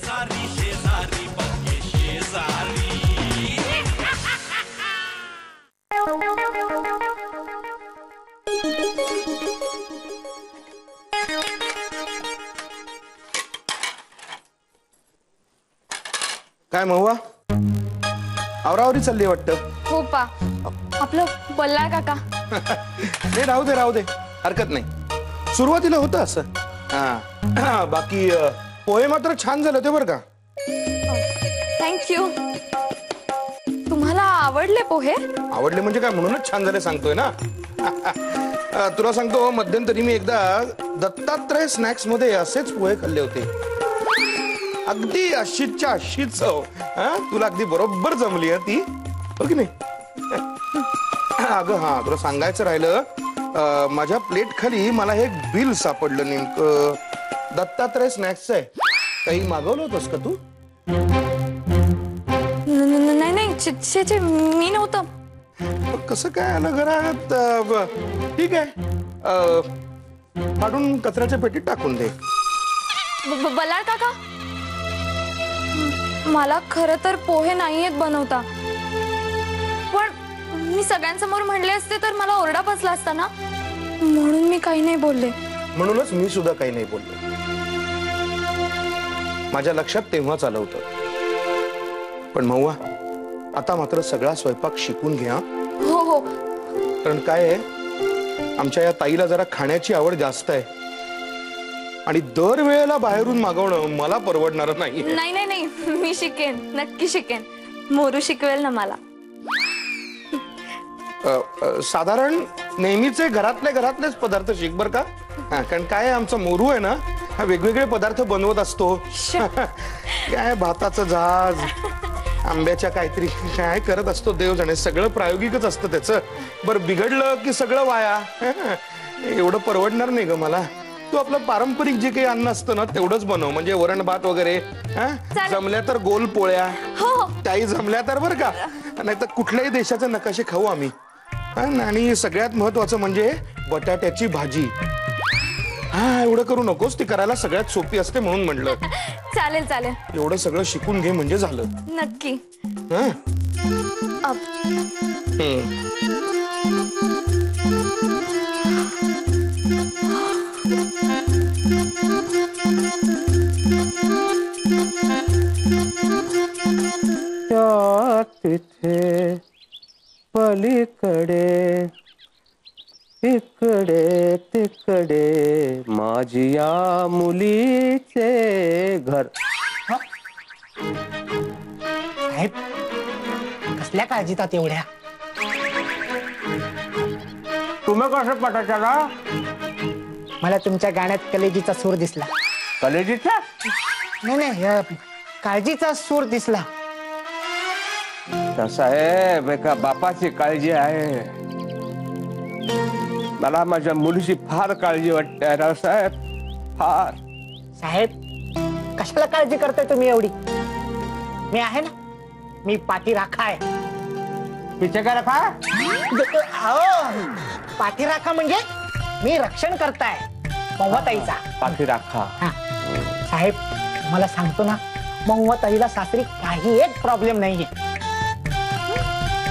शेजारी शेजारी पक्के शेजारी. काय महुआ आवरावरी चालली वाटतं. हो पा आपलं बल्लाळ काका. नाही राहू दे हरकत नाही. सुरुवातीला होतं असं. हा बाकी पोहे मात्र छान झाले होते बरं का. थँक्यू. तुम्हाला आवडले पोहे? आवडले म्हणजे काय म्हणूनच छान झाले सांगतोय ना. तुला सांगतो मध्यंतरी मी एकदा दत्तात्रय स्नॅक्स मध्ये असेच पोहे खाल्ले होते. अगदी अशीच्या अशी चव. तुला अगदी बरोबर जमली ती हो की नाही. अगं हा तुला सांगायचं राहिलं माझ्या प्लेट खाली मला हे बिल सापडलं नेमकं दत्तात्रय स्नॅक्सचं आहे. काही मागवलं होतंस का तू? नाही मी नव्हतं. कसं काय आलं घरात. ठीक आहे काढून कचऱ्याच्या पेटीत टाकून दे. बल्लाळ काका मला खरं तर पोहे नाहीयेत बनवता. पण मी सगळ्यांसमोर म्हणले असते तर मला ओरडा बसला असता ना म्हणून मी काही नाही बोलले. म्हणूनच मी सुद्धा काही नाही बोललो. माझ्या लक्षात तेव्हाच आलं होतं. पण महुआ आता मात्र सगळा स्वयंपाक शिकून घ्या. हो कारण काय आहे आमच्या या ताईला जरा खाण्याची आवड जास्त आहे आणि दरवेळेला बाहेरून मागवणं मला परवडणार नाही. नाही मी शिकेन नक्की शिकेन. मोरू शिकवेल ना मला. साधारण नेहमीचे घरातलेच पदार्थ शिक बर का. कारण काय आमचा मोरू आहे ना हा वेगवेगळे पदार्थ बनवत असतो. काय भाताचं जहाज आंब्याच्या काहीतरी काय करत असतो देव जाणे. सगळं प्रायोगिकच असतं त्याचं. बरं बिघडलं की सगळं वाया. एवढं परवडणार नाही ग मला. तू आपलं पारंपरिक जे काही अन्न असतं ना तेवढंच बनव. म्हणजे वरण भात वगैरे जमल्या तर गोल पोळ्या त्याही जमल्या तर बरं का. नाही तर कुठल्याही देशाचे नकाशे खाऊ आम्ही. आणि सगळ्यात महत्वाचं म्हणजे बटाट्याची भाजी. एवढं करू नकोस. ती करायला सगळ्यात सोपी असते म्हणून म्हणलं. चालेल एवढं सगळं शिकून घे म्हणजे झालं. नक्की. तिथे पलीकडे इकडे तिकडे माझी या मुलीचे घर. साहेब कसल्या काळजीतात एवढ्या? तुम्ही कसं पटाचाला? मला तुमच्या गाण्यात कलेजीचा सूर दिसला. कलेजीचा? नाही काळजीचा सूर दिसला. साहेब एका बापाची काळजी आहे. मला माझ्या मुलीची फार काळजी वाटते रावसाहेब. फार. साहेब कशाला काळजी करताय तुम्ही एवढी? मी आहे ना. मी पाठीराखा आहे. पिछे का रखा? पाठीराखा म्हणजे मी रक्षण करताय महुआताईचा. पाठीराखा. साहेब मला सांगतो ना महुआताईला सासरी काही एक प्रॉब्लेम नाहीये.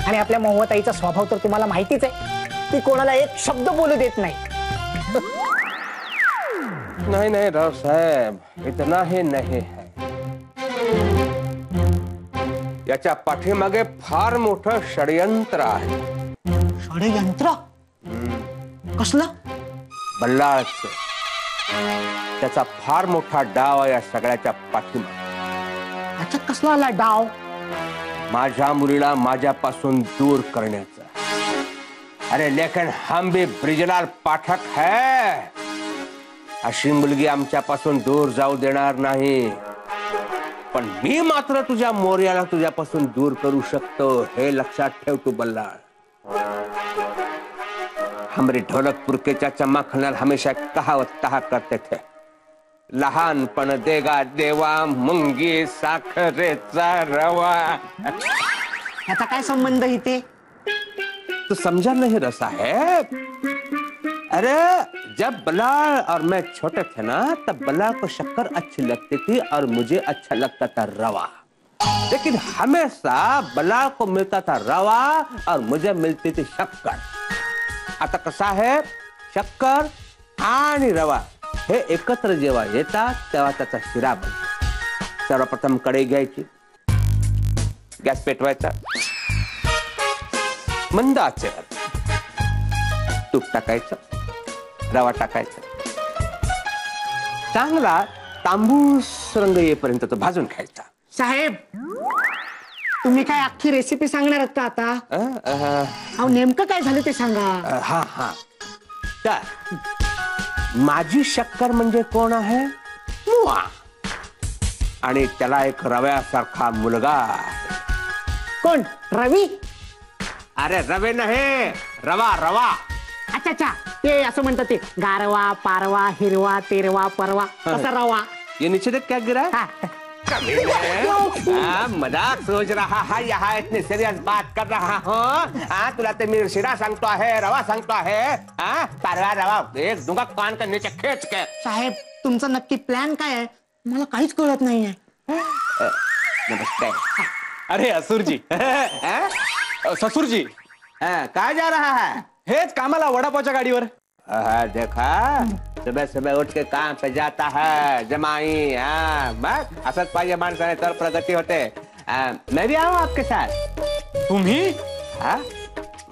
आणि आपल्या महुआताईचा स्वभाव तर तुम्हाला माहितीच आहे. ती कोणाला एक शब्द बोलू देत नाही. नहीं राव साहेब इतना ही नहीं है. याच्या पाठीमागे फार मोठं षडयंत्र आहे. षडयंत्र? कसलं? बल्लाळचं. त्याचा फार मोठा डाव आहे या सगळ्याच्या पाठीमागे. त्याच्यात कसला आला डाव? माझ्या मुलीला माझ्यापासून दूर करण्याचा. अरे लेकिन हम भी ब्रिजलाल पाठक है. अशी मुलगी आमच्यापासून दूर जाऊ देणार नाही. पण मी मात्र तुझ्या मोर्याला तुझ्यापासून दूर करू शकतो हे लक्षात ठेव तू बल्लाळ. हमारे ढोलकपुर के चाचा माखनलाल हमेशा कहावत कहा करते थे. लहानपण देगा देवा मुंगी साखरेचा रवा. याचा काय संबंध इथे? तो समझा नहीं रहा साहेब. अरे जब बलाल और मैं छोटे थे ना, तब बलाल को शक्कर अच्छी लगती थी और मुझे अच्छा लगता था रवा। लेकिन हमेशा बलाल को मिळता था रवा और मुझे मिळती थी शक्कर. आता कसा आहे, शक्कर आणि रवा हे एकत्र जेव्हा येतात तेव्हा त्याचा शिरा बनतो. सर्वप्रथम कढई घ्यायची, गॅस पेटवायचा, मंद आचेवर तूप टाकायचं, रवा टाकायचा, चांगला तांबूस रंग येईपर्यंत तो भाजून खायचा. साहेब, तुम्ही काय अख्खी रेसिपी सांगणार आहात का आता? अहो नेमकं काय झालं ते सांगा. हा हा. तर माझी शक्कर म्हणजे कोण आहे? मुआ. आणि त्याला एक रव्यासारखा मुलगा आहे. कोण? रवी? अरे रवे नाही, रवा रवा. अच्छा अच्छा, ते असं म्हणतात ते गारवा पारवा हिरवा तेरवा परवा तसा रवा. ये नीचे क्या गिरा है? हा. मजाक सोच रहा है, यहाँ इतनी सीरियस बात कर रहा हूँ. तुला ते मी शिरा सांगतो आहे, रवा सांगतो आहे. पारवा रवा एक दूंगा कान के नीचे खींच के. साहेब, तुमचा नक्की प्लॅन काय आहे? मला काहीच कळत नाहीये. नमस्ते. अरे असुर जी, ससुर जी, कहाँ जा रहा है? हेच कामाला वडापावच्या गाडीवर. देखा, सुबह सुबह उठ के काम पे जाता है जमाई. बस असंच पाहिजे माणसाने तर प्रगती होते. मैं भी आऊं आपके साथ? तुम्ही? हाँ,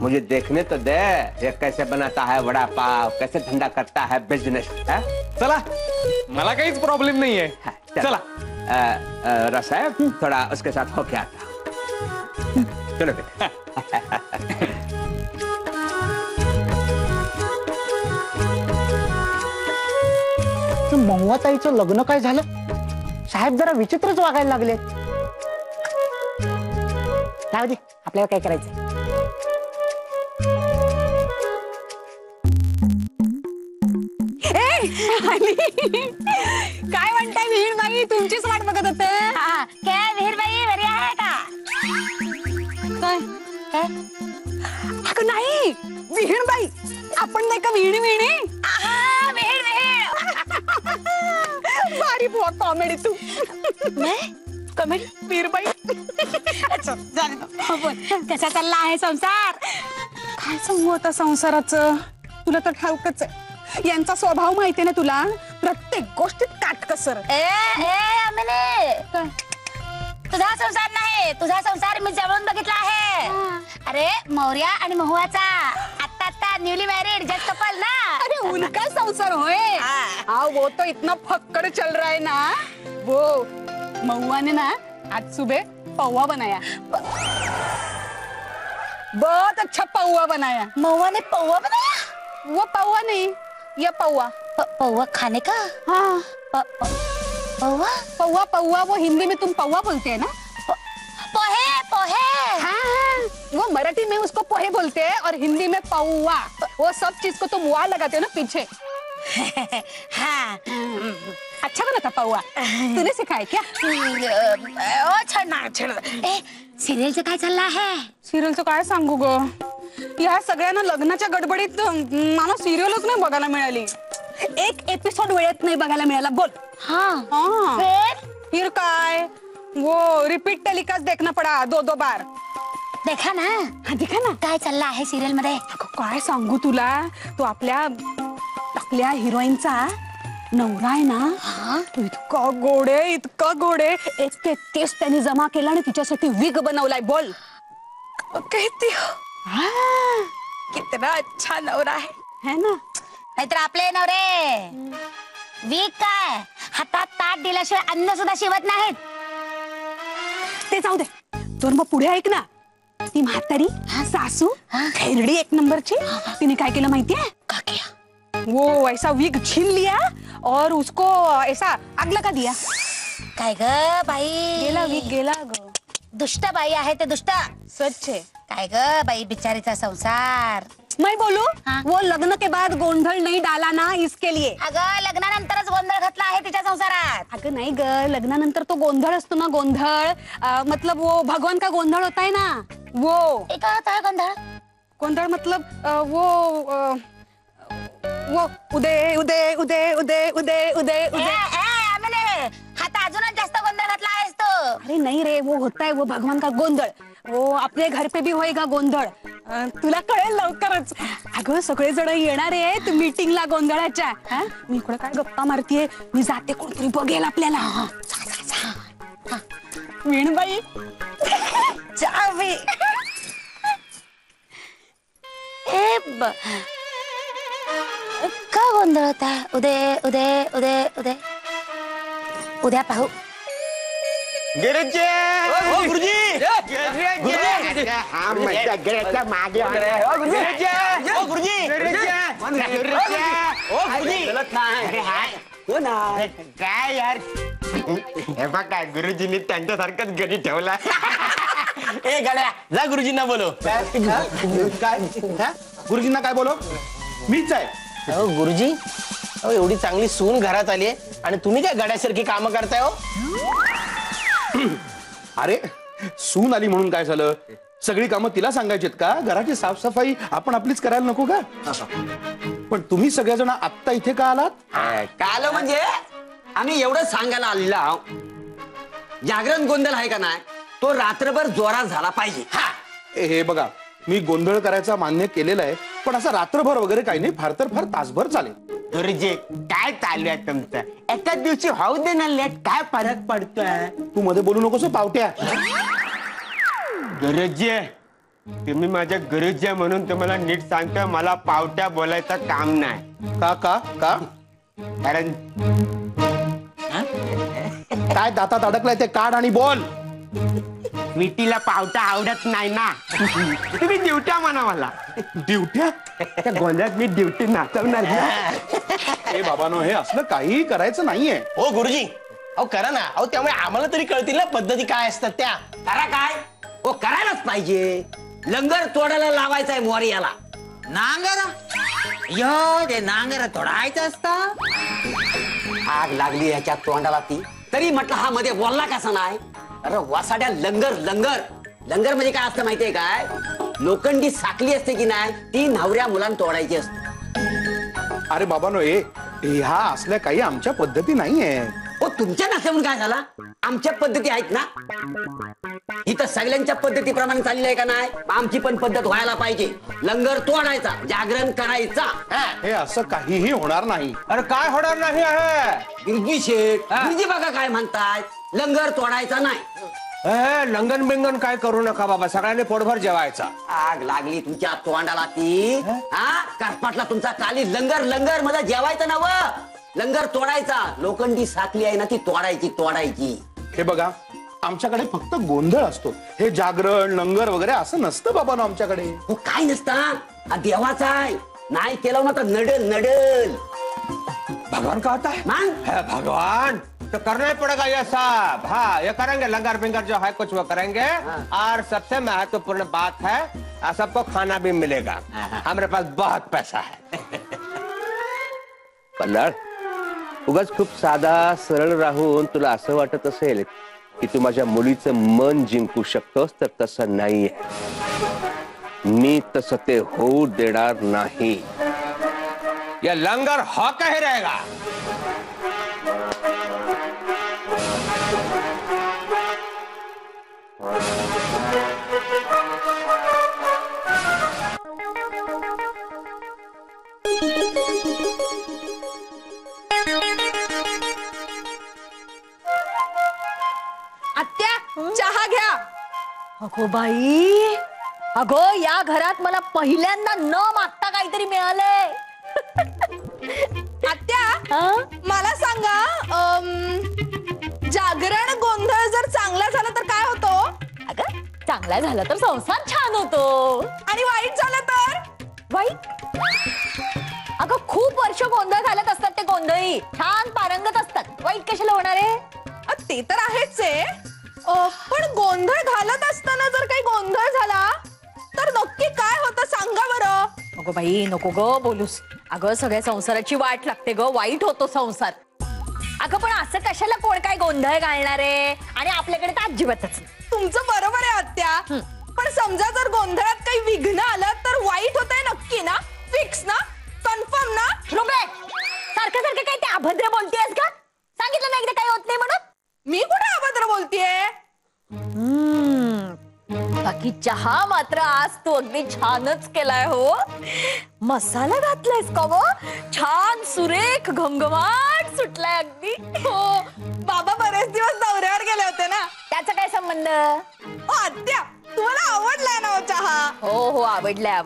मुझे देखने तो दे ये कैसे बनाता है वड़ा पाव, कैसे धंधा करता है बिजनेस. चला, मला काहीच प्रॉब्लेम नाहीये. चला. रसायब थोड़ा उसके साथ होके आता हूं. चलो बेटा. महुआताईचं लग्न काय झालं? साहेब जरा विचित्रच वागायला लागले. जाऊ दे, आपल्याला काय करायचं. काय म्हणताय विहीरबाई? तुमचीच वाट बघत होते. काय विहीरबाई बरी आहे का? काय? अगं नाही, विहीरबाई आपण नाही का विहिणी विहिणी. विहीर भारी बुवा कॉमेडी तू. कमेंट विहीरबाई. कसा चालला आहे संसार? काय सांगू आता संसाराचं, तुला तर ठाऊकच आहे. यांचा स्वभाव माहितीये ना तुला, प्रत्येक गोष्टीत काटकसर. तुझा संसार नाही, तुझा संसार मी जवळून बघितला आहे. अरे मौर्या आणि महुआचा आता न्यूली मॅरिड जस्ट कपल ना. अरे उनका संसार होय. हाँ, वो तो इतना फक्कड़ चल रहा है ना. वो महुआ ने ना आज सुबह पौवा बनाया. बहुत अच्छा पौवा बनाया. महुआ ने पौवा बनाया? वो पौवा नहीं, ये पौवा. पौवा खाने का? हाँ. पौवा पौवा पौवा वो हिंदी में तुम पौवा बोलते हैं ना. पोहे पोहे. हाँ, वो मराठी में उसको पोहे बोलते हैं और हिंदी में पौवा. वो सब चीज को तुम वाह लगाते हो ना पीछे. हाँ. अच्छा बना था पौवा. तूने सिखाया क्या? सिरियलचं काय चाललं आहे? सिरियलचं काय सांगू ग, या सगळ्यांना लग्नाच्या गडबडीत मला सिरियलच नाही बघायला मिळाली. एक एपिसोड वेळेत नाही बघायला मिळाला. बोल. हाँ. फिर काय, वो रिपीट टेलिकास्ट देखना पड़ा 2-2 बार. देखा ना. हाँ देखा ना. काय चाललं आहे सिरियल मध्ये? अगं काय सांगू तुला, तो आपल्या हिरोईनचा नवरा आहे ना, तो इतका गोड आहे. 1:33 त्यांनी जमा केला आणि तिच्यासाठी विग बनवलाय. बोल. कहती हो. हाँ, कितना अच्छा नवरा है है ना. नाहीतर आपले नवरे वीक काय हातात ताट दिल्याशिवाय अन्न सुद्धा शिवत नाहीत. ते जाऊ दे. तर मग पुढे ऐक ना, ती म्हातारी सासू खैरडी 1 नंबरची, तिने काय केलं माहितीये? का किया? वो ऐसा विग छीन लिया और उसको ऐसा आग लगा दिया. काय ग बाई, गेला विग गेला ग. दुष्ट बाई आहे ते दुष्ट. सच है. काय ग बाई, बिचारीचा संसार. मैं बोलू, हाँ. वो लग्न के बाद गोंधळ नहीं डाला ना, इसके लिए. अगं लग्नानंतरच गोंधळ घातला आहे तिच्या संसारात. अगं नाही ग, लग्नानंतर तो गोंधळ असतो ना, गोंधळ मतलब वो भगवान का गोंधळ होता है ना, वो. काय होता है गोंधळ? गोंधळ मतलब वो उदय उदय उदय उदय उदय उदय उदय आता अजूनच जास्त गोंधळ घातला आहेस तू. अरे नहीं रे, वो होता है वो भगवान का गोंधळ. वो अपने घर पे भी होएगा गोंधळ. तुला कळेल लवकरच. अगं सगळे जण येणार आहेत मीटिंगला गोंधळाच्या. मी इकडे काय गप्पा मारतीये, मी जाते कोणतरी बघेल आपल्याला. वीणबाई जावी का गोंधळ होता? उदय उदय उदय उदय उद्या पाहू. काय यार हे बघा गुरुजींनी त्यांच्यासारखाच गडी ठेवला. ए गड्या जा गुरुजींना बोलव. काय गुरुजींना काय बोलो? मीच आहे. गुरुजी एवढी चांगली सून घरात आली आणि तुम्ही काय गड्यासारखी कामं करताय हो? अरे सून आली म्हणून काय झालं? सगळी कामं तिला सांगायचीत का? घराची साफसफाई आपण आपलीच करायला नको का? पण तुम्ही सगळेजण आत्ता इथे का आलात? काल म्हणजे आम्ही एवढं सांगायला आलेलो आहोत, जागरण गोंधळ आहे का नाही तो रात्रभर जोरात झाला पाहिजे. हे बघा, मी गोंधळ करायचा मान्य केलेला आहे, पण असं रात्रभर वगैरे काही नाही, फार तर फार तासभर चालेल. गुरुजी काय चालू आहे तुमचं? एकाच दिवशी होऊ दे ना लेट, काय फरक पडतोय? तू मध्ये बोलू नकोस पावट्या. गुरुजी तुम्ही माझ्या गुरुजी म्हणून तुम्हाला नीट सांगतोय, मला पावट्या बोलायचं काम नाही. का का का? कारण काय दातात अडकलाय ते काढ आणि बोल. मिटीला पावटा आवडत नाही ना. तुम्ही ड्युट्या म्हणा मला. ड्युट्या? त्या गोंधळात मी ड्युटी नाचवणार. हे बाबानो, हे असलं काही करायचं नाहीये. हो गुरुजी अहो करा ना. अहो त्यामुळे आम्हाला तरी कळतील ना पद्धती काय असतात त्या. करा काय हो, करायलाच पाहिजे. लंगर तोडायला लावायचंय मोर्याला. नांगर यो ते नांगर तोडायचं असतं. आग लागली याच्या तोंडाला ती, तरी म्हटलं हा मध्ये बोलला कसा नाही. अरे वासाड्या लंगर लंगर लंगर म्हणजे काय असतं माहितीये काय? लोखंडी साखली असते की नाही, ती नवऱ्या मुलांना तोडायची असते. अरे बाबानो, ह्या असल्या काही आमच्या पद्धती नाहीये. हो तुमच्या नसल्यामुळे काय झाला? आमच्या पद्धती आहेत ना. इथं सगळ्यांच्या पद्धतीप्रमाणे चालली आहे का नाही? आमची पण पद्धत व्हायला पाहिजे. लंगर तोडायचा, जागरण करायचा. हे असं काहीही होणार नाही. अरे काय होणार नाही आहे? गिरजी शेठ, गिरजी बघा काय म्हणताय, लंगर तोडायचा नाही. लंगन बिंगन काय करू नका बाबा, सगळ्यांनी पोटभर जेवायचा. आग लागली तुमच्या तोंडाला ती. करपाटला तुमचा काली लंगर लंगर मला जेवायचं नव. लंगर तोडायचा, लोखंडी साखली आहे ना ती तोडायची तोडायची. हे बघा, आमच्याकडे फक्त गोंधळ असतो. हे जागरण लंगर वगैरे असं नसतं बाबानो आमच्याकडे. हो काय नसतं, हा देवाचा आहे. नाही केलं ना तर नडल नडल. भगवान का होता है? मान है भगवान, तो करना ही पड़ेगा ये सब. हाँ ये करेंगे, लंगर बिंगर जो है कुछ वो करेंगे. और सबसे महत्वपूर्ण बात है सबको खाना भी मिलेगा. हमारे पास बहुत पैसा है. पल्लड़, उगाच खूप साधा सरळ राहून तुला असं वाटत असेल की तू माझ्या मुलीचं मन जिंकू शकतोस, तर तसं नाहीये. मी तसं ते होऊ देणार नाही. ये लंगर होकर ही रहेगा. आत्या चहा घ्या. अगो बाई, अगो या घरात मला पहिल्यांदा न मागता काहीतरी मिळालंय. आत्या मला सांगा, जागरण गोंधळ जर चांगला झाला तर काय होतो? अगं चांगला झाला तर संसार छान होतो. आणि वाईट झालं तर? वाईट? अगं खूप वर्ष गोंधळ घालत असतात ते गोंधळी, छान पारंगत असतात. वाईट कशाला होणार आहे? ते तर आहेच आहे. पण गोंधळ घालत असताना जर काही गोंधळ झाला तर नक्की काय होतं सांगा बरं. अगो बाई नको ग बोलूस. अगं सगळ्या संसाराची वाट लागते ग, वाईट होतो संसार. अगं पण असं कशाला कोण काय गोंधळ घालणार आहे? आणि आपल्याकडे तर अजिबातच. तुमचं बरोबर आहे आत्या, पण समजा जर गोंधळात काही विघ्न आलं तर वाईट होतंय नक्की ना? फिक्स ना? कन्फर्म ना? सारखं सारखं काय ते अभद्र बोलतेस का? सांगितलं नाही काही होत नाही म्हणून. मी कुठे अभद्र बोलतेय? बाकी चहा मात्र आज तू अगदी छानच केलाय हो. मसाला घातलायस का व? छान सुरेख घमघमाट सुटलाय अगदी. हो, बाबा बरेच दिवस दौऱ्यावर गेले होते ना. त्याचा काय संबंध? आत्या, तुम्हाला आवडलाय ना चहा? हो आवडलाय.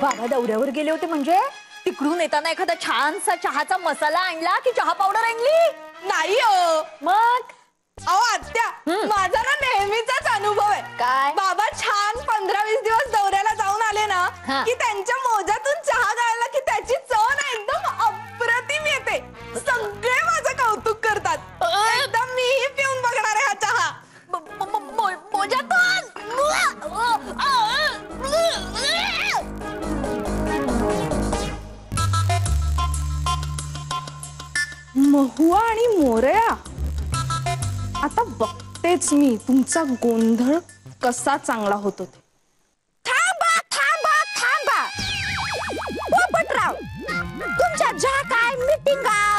बाबा दौऱ्यावर गेले होते म्हणजे तिकडून येताना एखादा छानसा चहाचा मसाला आणला की चहा पावडर आणली? नाही हो. मग अहो आत्या, माझा ना नेहमीचाच अनुभव आहे. काय? बाबा छान 15-20 दिवस दौऱ्याला जाऊन आले ना की त्यांच्या मोजातून चहा गाळला की त्याची चव ना एकदम अप्रतिम येते. सगळे माझं कौतुक करतात. एकदम मीही पिऊन बघणार आहे हा चहा. महुआ आणि मोरया, आता बघतेच मी तुमचा गोंधळ कसा चांगला होतो ते. थांबा थांबा थांबा. पोपटराव, तुमच्या ज्या काय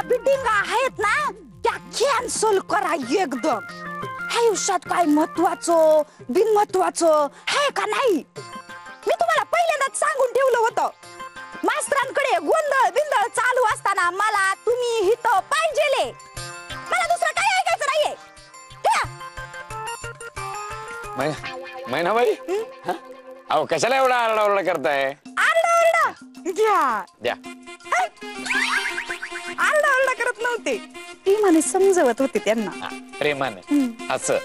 बिटिंगा आहेत ना त्या कॅन्सल करा एकदम. आयुष्यात काय महत्वाचं बिनमहत्वाचं आहे का नाही? मी तुम्हाला पहिल्यांदाच सांगून ठेवलं होतं. मास्तरांकडे गोंधळ बिंदळ चालू असताना मला तुम्ही हिथं पाहिजेले. मला दुसरं काही ऐकायचं नाहीये. मैनाबाई, अहो कशाला एवढा आरडाओरडा करताय? आरडा घ्या. द्या. आरडा करत नव्हते, ती म्हणे समजवत होते त्यांना. प्रेमाने असं.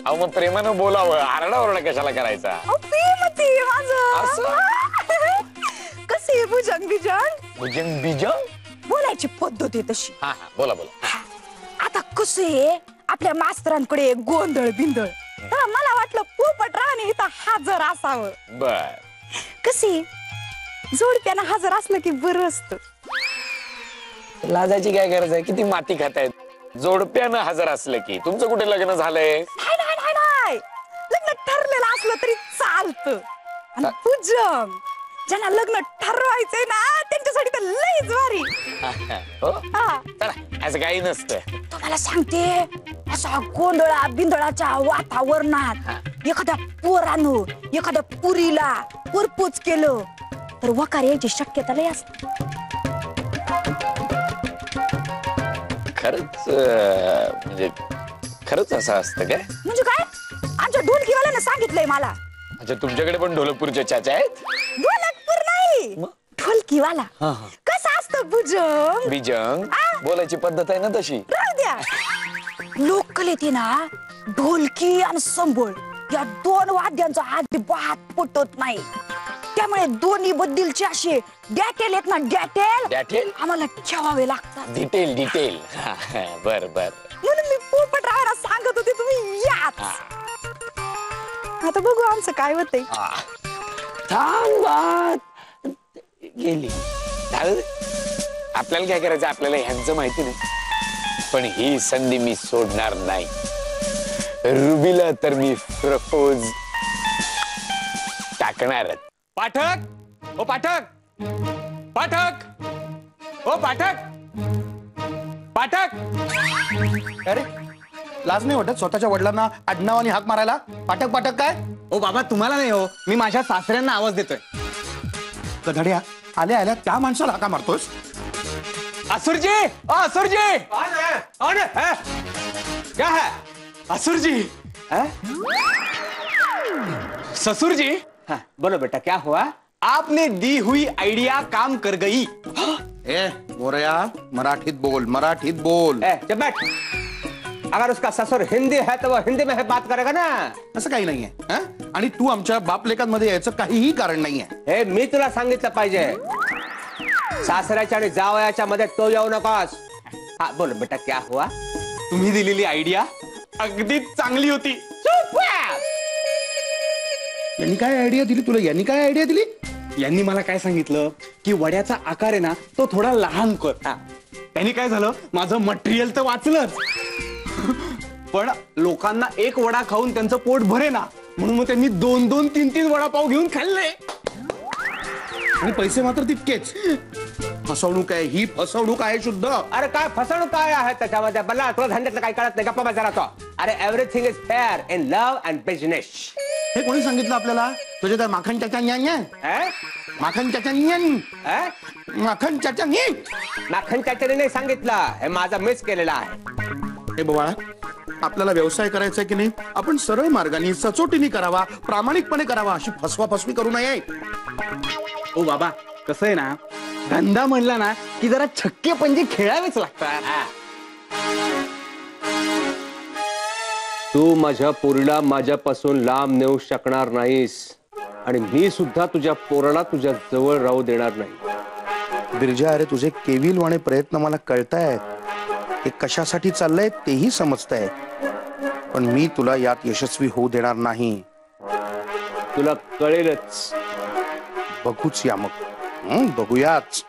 अहो मग प्रेमानं बोलावं, आरडाओरडा कशाला करायचा? कसे भुजंग बिजंग बोलायची पद्धत आहे तशी. हा बोला. आता कसे आपल्या मास्तरांकडे गोंधळ बिंदळ, तर मला वाटलं पोपटरावने इथं हजर असावं. बर. कसे जोडप्यानं हजर असलं की बरं असतं. लाजायची काय गरज आहे? किती माती खातायत. जोडप्यानं हजर असलं की. तुमचं कुठे लग्न झालंय? नाही, लग्न ठरलेलं असलं तरी चालतं. आणि पूजन ज्यांना लग्न ठरवायचंय ना त्यांच्यासाठी तर लईच भारी. हो चला, असं काही नसतं. तुम्हाला सांगते, असा गोंधळा बिंदळाच्या वातावरणात एखाद्या पोरानं एखाद्या पुरीला प्रपोज केलं तर वकार यायची शक्यता लई असते. खरंच असं असतं काय? म्हणजे काय? आमच्या ढोलकीवाल्यानं सांगितलंय मला. अच्छा, तुमच्याकडे पण ढोलकपूरच्या चाचा आहेत? ढोलकपूर नाही, ढोलकीवाला. कसं असतं भुजंग बिजंग? बोलायची पद्धत आहे ना तशी. राहू द्या. लोककलेत ना ढोलकी आणि संबळ या दोन वाद्यांचा अजिबात पटत नाही. त्यामुळे दोन्ही बद्दलचे असे डॅटेल आहेत ना, डॅटेल आम्हाला ठेवावे लागतात. डिटेल. बर. म्हणून मी पोपटरावाला सांगत होते तुम्ही याच. आता बघू आमचं काय होतंय. गेली. आपल्याला काय करायचं? आपल्याला ह्यांचं माहिती नाही, पण ही संधी मी सोडणार नाही. रुबीला तर मी प्रपोज टाकणार. पाठक, ओ पाठक, अरे लाज नाही वाटत स्वतःच्या वडिलांना आडनावाने हाक मारायला? पाठक काय? ओ बाबा, तुम्हाला नाही हो, मी माझ्या सासऱ्यांना आवाज देतोय. गधड्या, आल्या त्या माणसाला हाका मारतोस? असुरजी, क्या है? असुरजी, ससुरजी. बोलो बेटा, क्या हुआ? आपने दी हुई आइडिया काम कर गई. ए मोरया, मराठीत बोल. जब बैठ. अगर उसका ससुर हिंदी है तो वो हिंदी में बात करेगा ना. असं काही नाहीये. आणि तू आमच्या बापलेकांमध्ये यायचं काहीही कारण नाहीये. हे मी तुला सांगितलं पाहिजे. सासऱ्याच्या आणि जावयाच्या मध्ये तो येऊ नकोस. हा बोल बेटा, क्या हुआ? तुम्ही दिलेली आयडिया अगदीच चांगली होती. यांनी काय आयडिया दिली? यांनी मला काय सांगितलं की वड्याचा आकार आहे ना तो थोडा लहान कर. त्यांनी काय झालं, माझं मटेरियल तर वाचलंच, पण लोकांना एक वडा खाऊन त्यांचं पोट भरे ना, म्हणून मग त्यांनी 2-2, 3-3 वडापाव घेऊन खाल्ले. आणि पैसे मात्र तितकेच. फसवणूक आहे ही, फसवणूक आहे शुद्ध. अरे काय फसवणूक काय आहे त्याच्यामध्ये? मला तुला धंद्यातलं काही कळत नाही. गप्पा बसा तो. अरे everything is fair in love and business. हे कोणी सांगितलं आपल्याला? तुझे त्या माखन चाचा माखन चाचा माखन चाचा माखन चाचाने नाही सांगितलं, हे माझा मिस केलेला आहे. हे बाळा, आपल्याला व्यवसाय करायचा की नाही, आपण सरळ मार्गाने सचोटीने करावा, प्रामाणिकपणे करावा. अशी फसवाफसवी करू नये. ओ बाबा, कसं आहे ना, धंदा म्हणला ना की जरा छक्के पंजे खेळावेच लागतात. तू माझ्या पोरीला माझ्यापासून लांब नेऊ शकणार नाहीस आणि मी सुद्धा तुझ्या पोराला तुझ्या जवळ राहू देणार नाही. बिरजा, अरे तुझे केविलवाणे प्रयत्न मला कळतायत. हे कशासाठी चाललंय तेही समजतंय, पण मी तुला यात यशस्वी होऊ देणार नाही. तुला कळेलच. बघूच या मग. बघूयाच.